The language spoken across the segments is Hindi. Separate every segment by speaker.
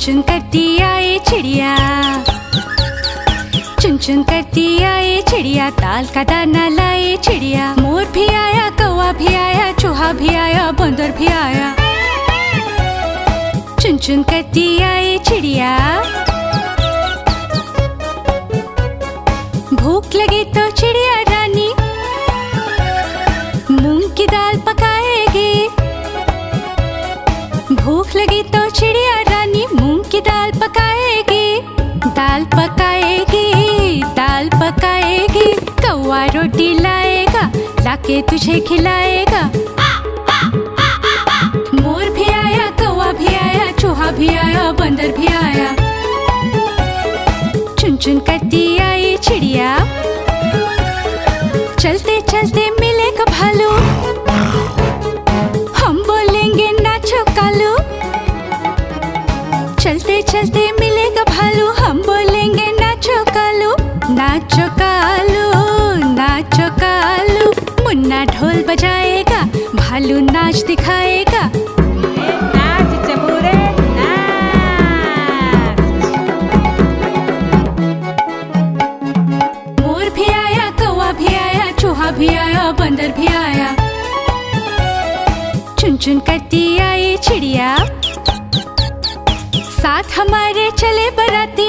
Speaker 1: चुन करती आए चिड़िया, चुन चुन करती आए चिड़िया, दाल का दाना लाए चिड़िया। मोर भी आया, कौवा भी आया, चूहा भी आया, बंदर भी आया। चुन चुन करती आए चिड़िया। भूख लगी तो चिड़िया रानी मूंग की दाल पकाएगी। भूख लगी तो चिड़िया रानी मूंग की दाल पकाएगी। दाल पकाएगी, दाल पकाएगी। कौवा रोटी लाएगा, लाके तुझे खिलाएगा। मोर भी आया, कौवा भी आया, चूहा भी आया, बंदर भी आया। चुन चुन करती आई चिड़िया। चलते चलते मिलेगा भालू, हम बोलेंगे नाचो कालू। चलते चलते मिलेगा भालू, हम बोलेंगे नाचो कालू। नाचो कालू, नाचो कालू। मुन्ना ढोल बजाएगा, भालू नाच दिखाएगा।
Speaker 2: नाच चबूरे नाच।
Speaker 1: मोर भी आया, कौवा भी आया, चूहा भी आया, बंदर भी आया। चुन चुन करती आई चिड़िया। साथ हमारे चले बराती,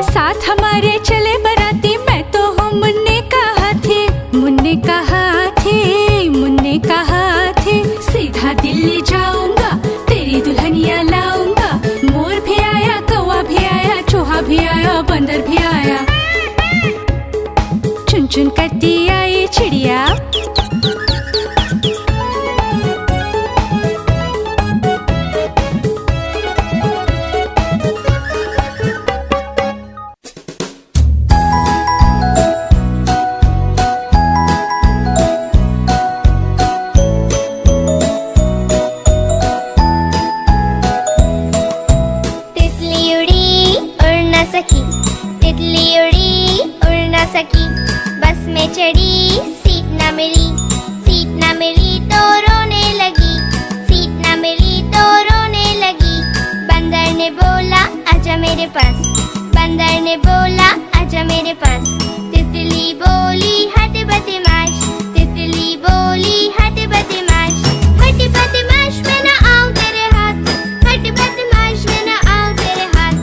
Speaker 1: साथ हमारे चले बराती। मैं तो हूँ मुन्ने का हाथी, मुन्ने का हाथी, मुन्ने का हाथी। सीधा दिल्ली जाऊंगा, तेरी दुल्हनिया लाऊंगा। मोर भी आया, कौवा भी आया, चूहा भी आया, बंदर भी आया। चुन चुन करती आई चिड़िया।
Speaker 3: तितली उड़ी उड़ न सकी, तितली उड़ी उड़ न सकी। बस में चढ़ी सीट न मिली, सीट न मिली तो रोने लगी, सीट न मिली तो रोने लगी। बंदर ने बोला आजा मेरे पास, बंदर ने बोला आजा मेरे पास। तितली बोली हट बदमाश, तितली बोली हट बदमाश। हट बदमाश मैं न आऊं तेरे हाथ, हट बदमाश मैं न आऊं तेरे हाथ।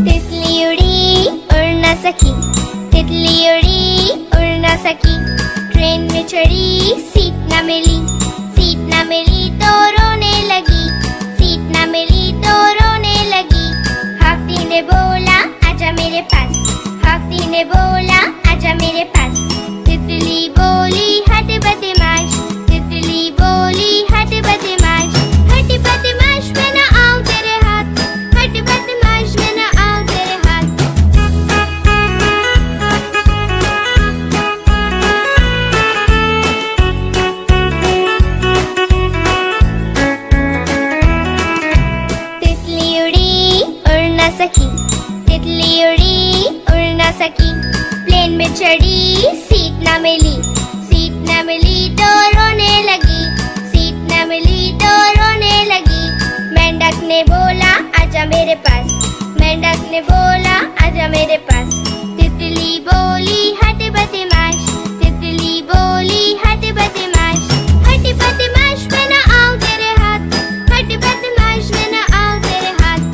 Speaker 3: तितली उड़ी उड़ न सकी, तितली उड़ी उड़ न सकी। ट्रेन में चढ़ी सीट न मिली, सीट न मिली तो रोने लगी, सीट न मिली तो रोने लगी। हाथी ने बोला आजा मेरे पास, हाथी ने बोला आजा मेरे पास। तितली बोली हट बदमाश, तितली बोली हट बदमाश। हट बदमाश मैं न आऊं तेरे हाथ, हट बदमाश मैं न आऊं तेरे हाथ। तितली उड़ी उड़ न सकी, तितली उड़ी उड़ न सकी। प्लेन में चढ़ी सीट न मिली, सीट न मिली तो रोने लगी, सीट न मिली तो रोने लगी। मेंढक ने बोला आजा मेरे पास, मेंढक ने बोला आजा मेरे पास। तितली बोली हट बदमाश, तितली बोली हट बदमाश। हट बदमाश मैं न आऊं तेरे हाथ, हट बदमाश मैं न आऊं तेरे हाथ।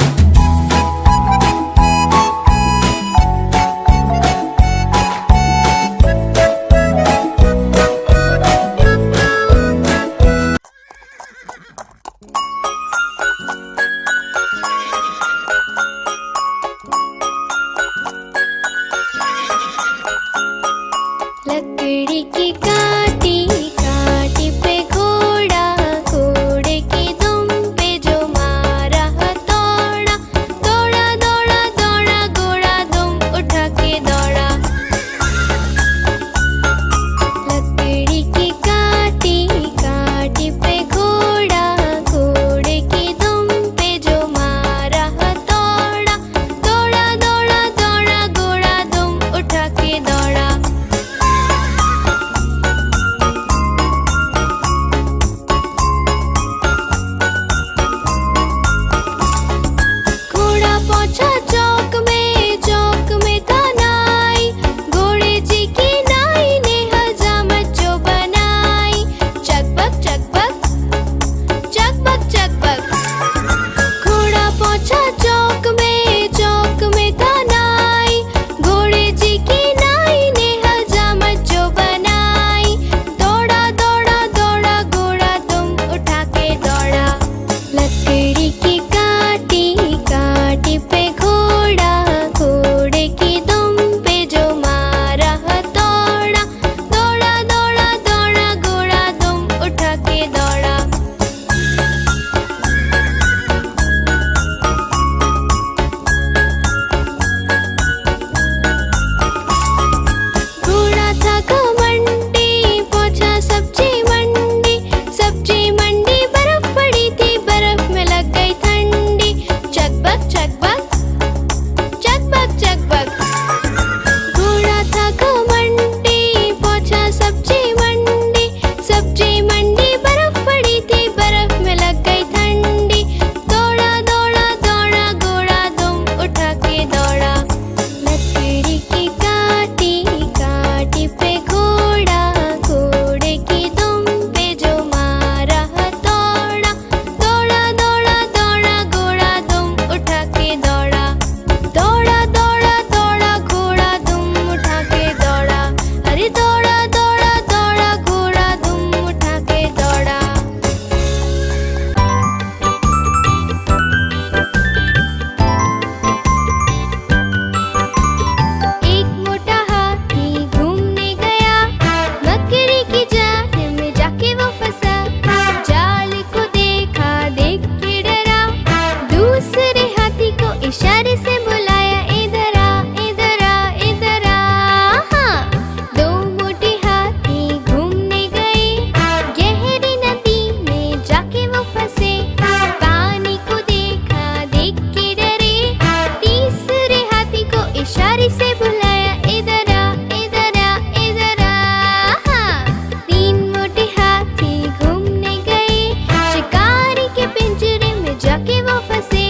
Speaker 3: लकड़ी की काटी काटी पे घोड़ा, घोड़े की दुम पे जो मारा हथौड़ा। दौड़ा दौड़ा दौड़ा घोड़ा दुम उठा के दौड़ा। लकड़ी की काटी काटी इशारे से बुलाया इधर आ इधर आ इधर आ। हाँ। तीन मोटे हाथी घूमने गए, शिकारी के पिंजरे में जाके वो फंसे।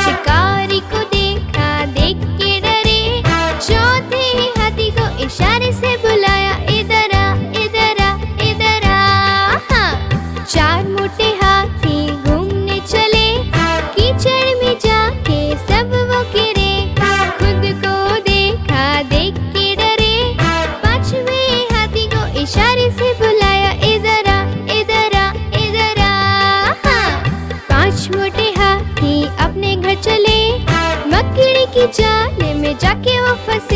Speaker 3: शिकारी को देखा, देख के डरे, चौथे हाथी को इशारे से बुलाया इधर आ इधर आ इधर आ। हाँ। चार मोटे हाथी घूमने चले, कीचड़ में जाके सब वो गिरे। खुद को देखा, देख के डरे, पांचवें हाथी को इशारे से बुलाया इधर आ इधर आ इधर आ। हाँ। पांच मोटे हाथी अपने घर चले, मकड़ी की जाल में जाके वो फंसे।